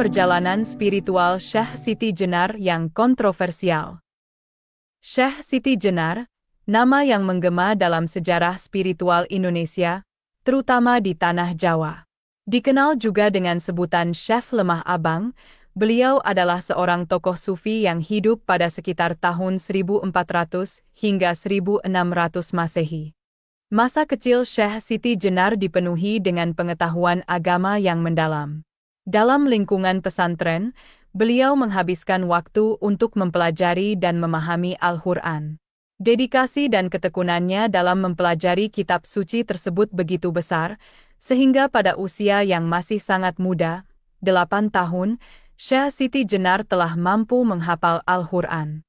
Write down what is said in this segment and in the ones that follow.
perjalanan spiritual Syekh Siti Jenar yang kontroversial. Syekh Siti Jenar, nama yang menggema dalam sejarah spiritual Indonesia, terutama di Tanah Jawa. Dikenal juga dengan sebutan Syekh Lemah Abang, beliau adalah seorang tokoh sufi yang hidup pada sekitar tahun 1400 hingga 1600 Masehi. Masa kecil Syekh Siti Jenar dipenuhi dengan pengetahuan agama yang mendalam. Dalam lingkungan pesantren, beliau menghabiskan waktu untuk mempelajari dan memahami Al-Quran. Dedikasi dan ketekunannya dalam mempelajari kitab suci tersebut begitu besar, sehingga pada usia yang masih sangat muda, 8 tahun, Syekh Siti Jenar telah mampu menghafal Al-Quran.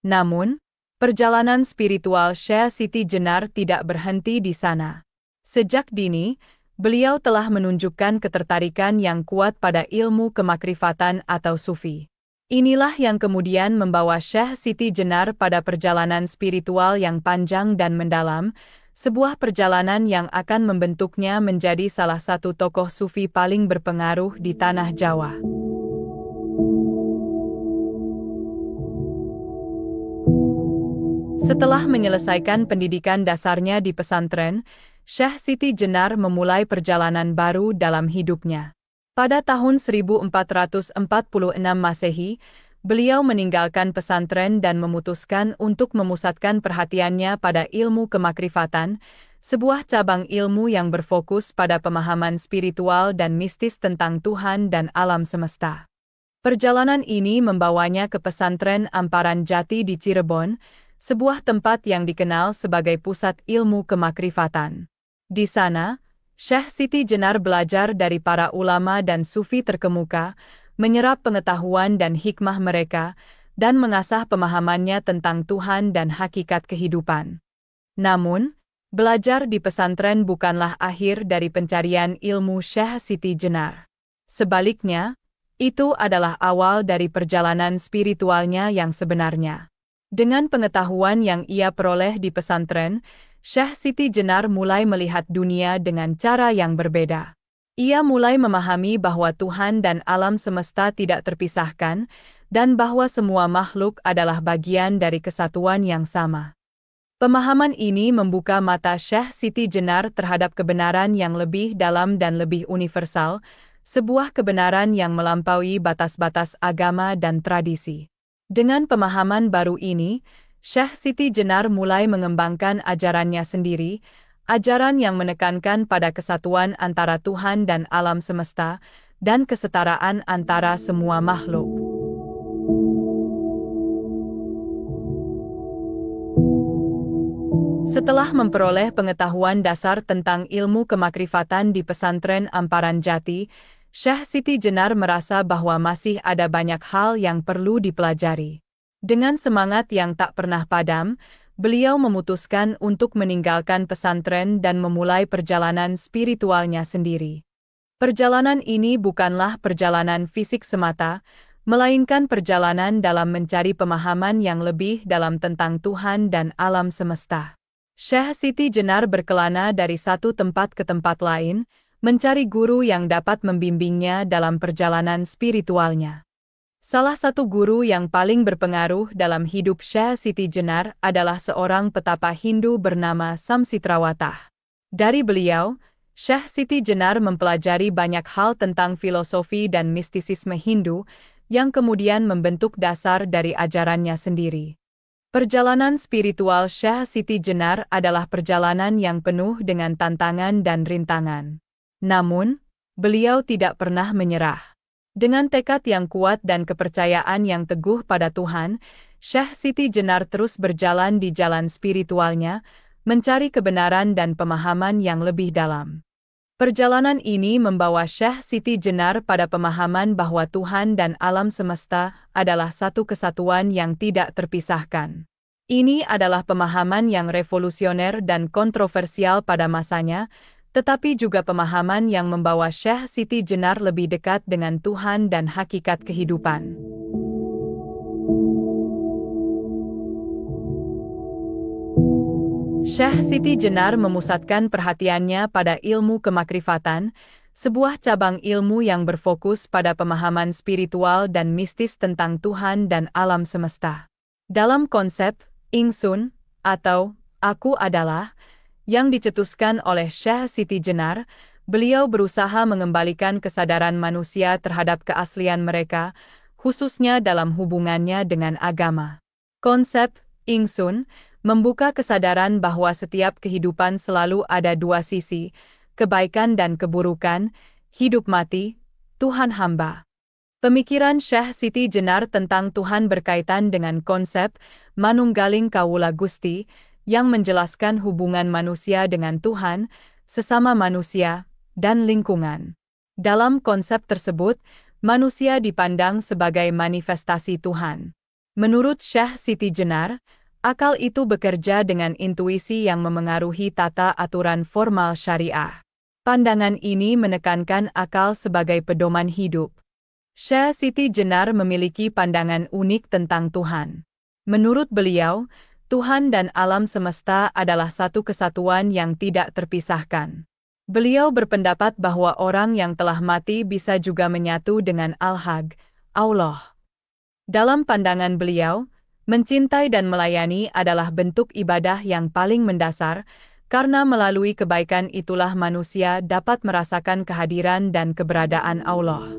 Namun, perjalanan spiritual Syekh Siti Jenar tidak berhenti di sana. Sejak dini, beliau telah menunjukkan ketertarikan yang kuat pada ilmu kemakrifatan atau sufi. Inilah yang kemudian membawa Syekh Siti Jenar pada perjalanan spiritual yang panjang dan mendalam, sebuah perjalanan yang akan membentuknya menjadi salah satu tokoh sufi paling berpengaruh di Tanah Jawa. Setelah menyelesaikan pendidikan dasarnya di pesantren, Syekh Siti Jenar memulai perjalanan baru dalam hidupnya. Pada tahun 1446 Masehi, beliau meninggalkan pesantren dan memutuskan untuk memusatkan perhatiannya pada ilmu kemakrifatan, sebuah cabang ilmu yang berfokus pada pemahaman spiritual dan mistis tentang Tuhan dan alam semesta. Perjalanan ini membawanya ke pesantren Amparan Jati di Cirebon, sebuah tempat yang dikenal sebagai pusat ilmu kemakrifatan. Di sana, Syekh Siti Jenar belajar dari para ulama dan sufi terkemuka, menyerap pengetahuan dan hikmah mereka, dan mengasah pemahamannya tentang Tuhan dan hakikat kehidupan. Namun, belajar di pesantren bukanlah akhir dari pencarian ilmu Syekh Siti Jenar. Sebaliknya, itu adalah awal dari perjalanan spiritualnya yang sebenarnya. Dengan pengetahuan yang ia peroleh di pesantren, Syekh Siti Jenar mulai melihat dunia dengan cara yang berbeda. Ia mulai memahami bahwa Tuhan dan alam semesta tidak terpisahkan, dan bahwa semua makhluk adalah bagian dari kesatuan yang sama. Pemahaman ini membuka mata Syekh Siti Jenar terhadap kebenaran yang lebih dalam dan lebih universal, sebuah kebenaran yang melampaui batas-batas agama dan tradisi. Dengan pemahaman baru ini, Syekh Siti Jenar mulai mengembangkan ajarannya sendiri, ajaran yang menekankan pada kesatuan antara Tuhan dan alam semesta, dan kesetaraan antara semua makhluk. Setelah memperoleh pengetahuan dasar tentang ilmu kemakrifatan di pesantren Amparan Jati, Syekh Siti Jenar merasa bahwa masih ada banyak hal yang perlu dipelajari. Dengan semangat yang tak pernah padam, beliau memutuskan untuk meninggalkan pesantren dan memulai perjalanan spiritualnya sendiri. Perjalanan ini bukanlah perjalanan fisik semata, melainkan perjalanan dalam mencari pemahaman yang lebih dalam tentang Tuhan dan alam semesta. Syekh Siti Jenar berkelana dari satu tempat ke tempat lain, mencari guru yang dapat membimbingnya dalam perjalanan spiritualnya. Salah satu guru yang paling berpengaruh dalam hidup Syekh Siti Jenar adalah seorang petapa Hindu bernama Samsitrawatah. Dari beliau, Syekh Siti Jenar mempelajari banyak hal tentang filosofi dan mistisisme Hindu, yang kemudian membentuk dasar dari ajarannya sendiri. Perjalanan spiritual Syekh Siti Jenar adalah perjalanan yang penuh dengan tantangan dan rintangan. Namun, beliau tidak pernah menyerah. Dengan tekad yang kuat dan kepercayaan yang teguh pada Tuhan, Syekh Siti Jenar terus berjalan di jalan spiritualnya, mencari kebenaran dan pemahaman yang lebih dalam. Perjalanan ini membawa Syekh Siti Jenar pada pemahaman bahwa Tuhan dan alam semesta adalah satu kesatuan yang tidak terpisahkan. Ini adalah pemahaman yang revolusioner dan kontroversial pada masanya, tetapi juga pemahaman yang membawa Syekh Siti Jenar lebih dekat dengan Tuhan dan hakikat kehidupan. Syekh Siti Jenar memusatkan perhatiannya pada ilmu kemakrifatan, sebuah cabang ilmu yang berfokus pada pemahaman spiritual dan mistis tentang Tuhan dan alam semesta. Dalam konsep Ingsun atau Aku adalah yang dicetuskan oleh Syekh Siti Jenar, beliau berusaha mengembalikan kesadaran manusia terhadap keaslian mereka, khususnya dalam hubungannya dengan agama. Konsep Ingsun membuka kesadaran bahwa setiap kehidupan selalu ada dua sisi, kebaikan dan keburukan, hidup mati, Tuhan hamba. Pemikiran Syekh Siti Jenar tentang Tuhan berkaitan dengan konsep Manunggaling Kawula Gusti yang menjelaskan hubungan manusia dengan Tuhan, sesama manusia, dan lingkungan. Dalam konsep tersebut, manusia dipandang sebagai manifestasi Tuhan. Menurut Syekh Siti Jenar, akal itu bekerja dengan intuisi yang memengaruhi tata aturan formal syariah. Pandangan ini menekankan akal sebagai pedoman hidup. Syekh Siti Jenar memiliki pandangan unik tentang Tuhan. Menurut beliau, Tuhan dan alam semesta adalah satu kesatuan yang tidak terpisahkan. Beliau berpendapat bahwa orang yang telah mati bisa juga menyatu dengan Al-Haq, Allah. Dalam pandangan beliau, mencintai dan melayani adalah bentuk ibadah yang paling mendasar, karena melalui kebaikan itulah manusia dapat merasakan kehadiran dan keberadaan Allah.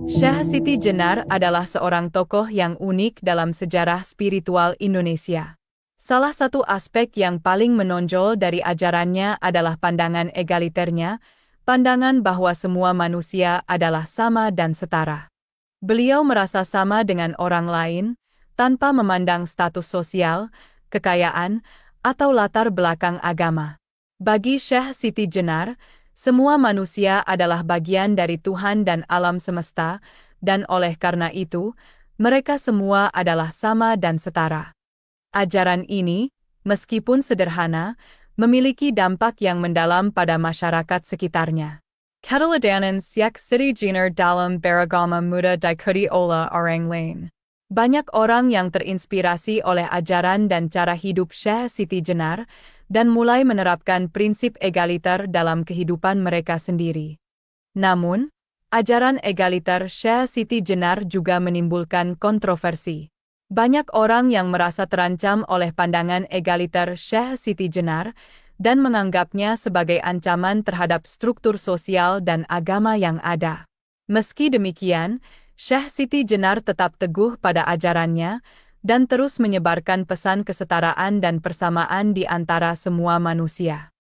Syekh Siti Jenar adalah seorang tokoh yang unik dalam sejarah spiritual Indonesia. Salah satu aspek yang paling menonjol dari ajarannya adalah pandangan egaliternya, pandangan bahwa semua manusia adalah sama dan setara. Beliau merasa sama dengan orang lain, tanpa memandang status sosial, kekayaan, atau latar belakang agama. Bagi Syekh Siti Jenar, semua manusia adalah bagian dari Tuhan dan alam semesta, dan oleh karena itu, mereka semua adalah sama dan setara. Ajaran ini, meskipun sederhana, memiliki dampak yang mendalam pada masyarakat sekitarnya. Keteladanan Syekh Siti Jenar dalam beragama muda diikuti oleh orang lain. Banyak orang yang terinspirasi oleh ajaran dan cara hidup Syekh Siti Jenar dan mulai menerapkan prinsip egaliter dalam kehidupan mereka sendiri. Namun, ajaran egaliter Syekh Siti Jenar juga menimbulkan kontroversi. Banyak orang yang merasa terancam oleh pandangan egaliter Syekh Siti Jenar dan menganggapnya sebagai ancaman terhadap struktur sosial dan agama yang ada. Meski demikian, Syekh Siti Jenar tetap teguh pada ajarannya dan terus menyebarkan pesan kesetaraan dan persamaan di antara semua manusia.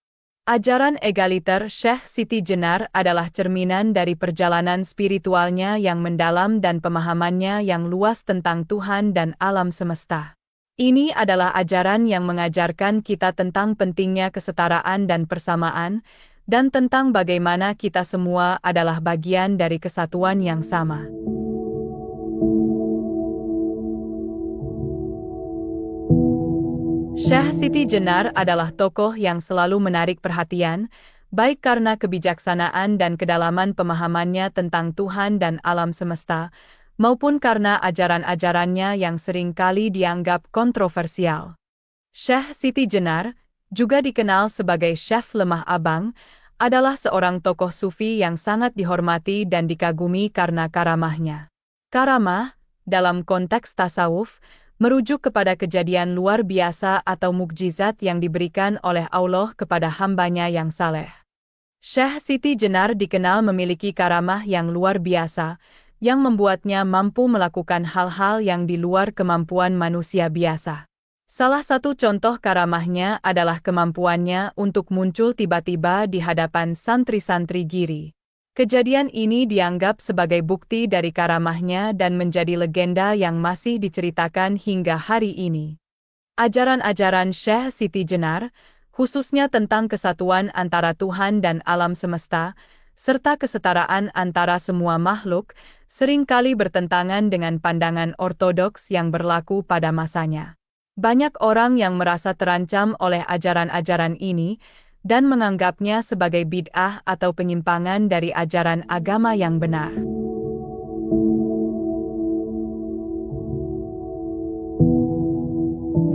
Ajaran egaliter Syekh Siti Jenar adalah cerminan dari perjalanan spiritualnya yang mendalam dan pemahamannya yang luas tentang Tuhan dan alam semesta. Ini adalah ajaran yang mengajarkan kita tentang pentingnya kesetaraan dan persamaan, dan tentang bagaimana kita semua adalah bagian dari kesatuan yang sama. Syekh Siti Jenar adalah tokoh yang selalu menarik perhatian, baik karena kebijaksanaan dan kedalaman pemahamannya tentang Tuhan dan alam semesta, maupun karena ajaran-ajarannya yang sering kali dianggap kontroversial. Syekh Siti Jenar, juga dikenal sebagai Syekh Lemah Abang, adalah seorang tokoh sufi yang sangat dihormati dan dikagumi karena karamahnya. Karamah, dalam konteks tasawuf, merujuk kepada kejadian luar biasa atau mukjizat yang diberikan oleh Allah kepada hambanya yang saleh. Syekh Siti Jenar dikenal memiliki karamah yang luar biasa, yang membuatnya mampu melakukan hal-hal yang di luar kemampuan manusia biasa. Salah satu contoh karamahnya adalah kemampuannya untuk muncul tiba-tiba di hadapan santri-santri Giri. Kejadian ini dianggap sebagai bukti dari karamahnya dan menjadi legenda yang masih diceritakan hingga hari ini. Ajaran-ajaran Syekh Siti Jenar, khususnya tentang kesatuan antara Tuhan dan alam semesta, serta kesetaraan antara semua makhluk, seringkali bertentangan dengan pandangan ortodoks yang berlaku pada masanya. Banyak orang yang merasa terancam oleh ajaran-ajaran ini, dan menganggapnya sebagai bid'ah atau penyimpangan dari ajaran agama yang benar.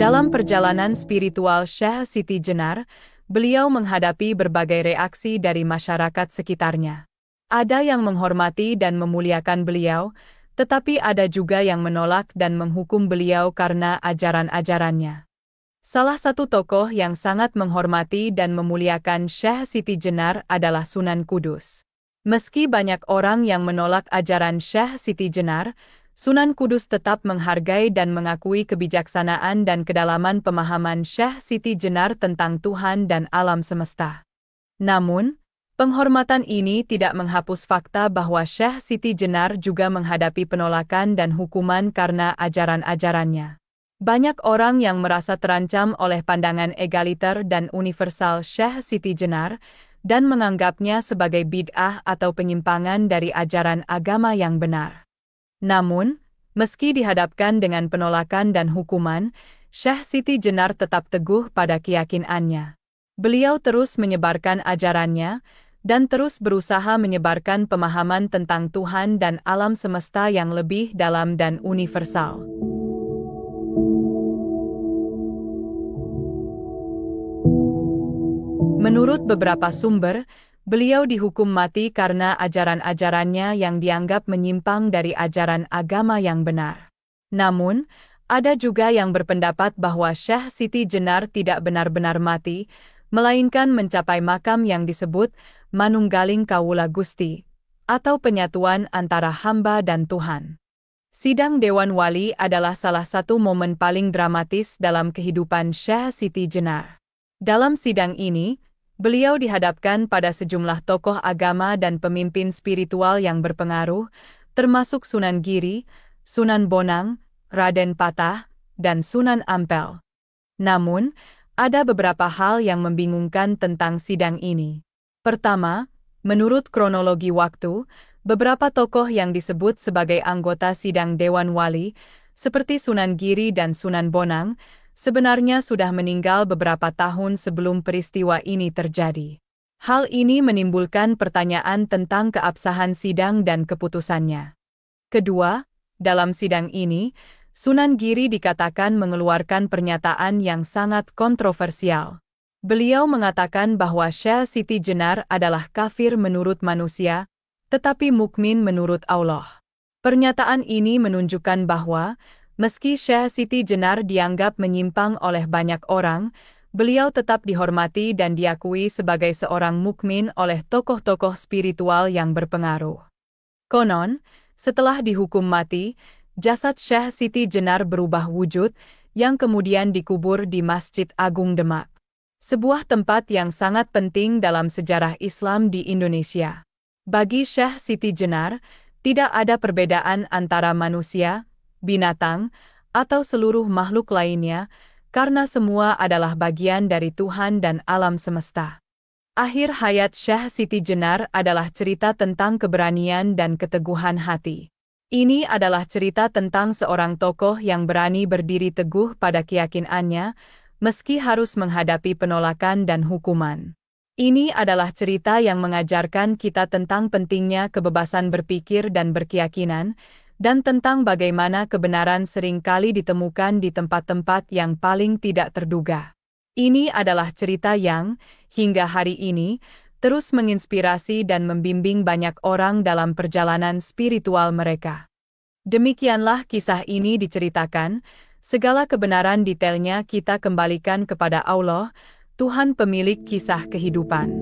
Dalam perjalanan spiritual Syekh Siti Jenar, beliau menghadapi berbagai reaksi dari masyarakat sekitarnya. Ada yang menghormati dan memuliakan beliau, tetapi ada juga yang menolak dan menghukum beliau karena ajaran-ajarannya. Salah satu tokoh yang sangat menghormati dan memuliakan Syekh Siti Jenar adalah Sunan Kudus. Meski banyak orang yang menolak ajaran Syekh Siti Jenar, Sunan Kudus tetap menghargai dan mengakui kebijaksanaan dan kedalaman pemahaman Syekh Siti Jenar tentang Tuhan dan alam semesta. Namun, penghormatan ini tidak menghapus fakta bahwa Syekh Siti Jenar juga menghadapi penolakan dan hukuman karena ajaran-ajarannya. Banyak orang yang merasa terancam oleh pandangan egaliter dan universal Syekh Siti Jenar dan menganggapnya sebagai bid'ah atau penyimpangan dari ajaran agama yang benar. Namun, meski dihadapkan dengan penolakan dan hukuman, Syekh Siti Jenar tetap teguh pada keyakinannya. Beliau terus menyebarkan ajarannya dan terus berusaha menyebarkan pemahaman tentang Tuhan dan alam semesta yang lebih dalam dan universal. Menurut beberapa sumber, beliau dihukum mati karena ajaran-ajarannya yang dianggap menyimpang dari ajaran agama yang benar. Namun, ada juga yang berpendapat bahwa Syekh Siti Jenar tidak benar-benar mati, melainkan mencapai makam yang disebut Manunggaling Kawula Gusti, atau penyatuan antara hamba dan Tuhan. Sidang Dewan Wali adalah salah satu momen paling dramatis dalam kehidupan Syekh Siti Jenar. Dalam sidang ini, beliau dihadapkan pada sejumlah tokoh agama dan pemimpin spiritual yang berpengaruh, termasuk Sunan Giri, Sunan Bonang, Raden Patah, dan Sunan Ampel. Namun, ada beberapa hal yang membingungkan tentang sidang ini. Pertama, menurut kronologi waktu, beberapa tokoh yang disebut sebagai anggota sidang Dewan Wali, seperti Sunan Giri dan Sunan Bonang, sebenarnya sudah meninggal beberapa tahun sebelum peristiwa ini terjadi. Hal ini menimbulkan pertanyaan tentang keabsahan sidang dan keputusannya. Kedua, dalam sidang ini, Sunan Giri dikatakan mengeluarkan pernyataan yang sangat kontroversial. Beliau mengatakan bahwa Syekh Siti Jenar adalah kafir menurut manusia, tetapi mukmin menurut Allah. Pernyataan ini menunjukkan bahwa meski Syekh Siti Jenar dianggap menyimpang oleh banyak orang, beliau tetap dihormati dan diakui sebagai seorang mukmin oleh tokoh-tokoh spiritual yang berpengaruh. Konon, setelah dihukum mati, jasad Syekh Siti Jenar berubah wujud, yang kemudian dikubur di Masjid Agung Demak, sebuah tempat yang sangat penting dalam sejarah Islam di Indonesia. Bagi Syekh Siti Jenar, tidak ada perbedaan antara manusia, binatang, atau seluruh makhluk lainnya, karena semua adalah bagian dari Tuhan dan alam semesta. Akhir hayat Syekh Siti Jenar adalah cerita tentang keberanian dan keteguhan hati. Ini adalah cerita tentang seorang tokoh yang berani berdiri teguh pada keyakinannya, meski harus menghadapi penolakan dan hukuman. Ini adalah cerita yang mengajarkan kita tentang pentingnya kebebasan berpikir dan berkeyakinan, dan tentang bagaimana kebenaran seringkali ditemukan di tempat-tempat yang paling tidak terduga. Ini adalah cerita yang, hingga hari ini, terus menginspirasi dan membimbing banyak orang dalam perjalanan spiritual mereka. Demikianlah kisah ini diceritakan, segala kebenaran detailnya kita kembalikan kepada Allah, Tuhan pemilik kisah kehidupan.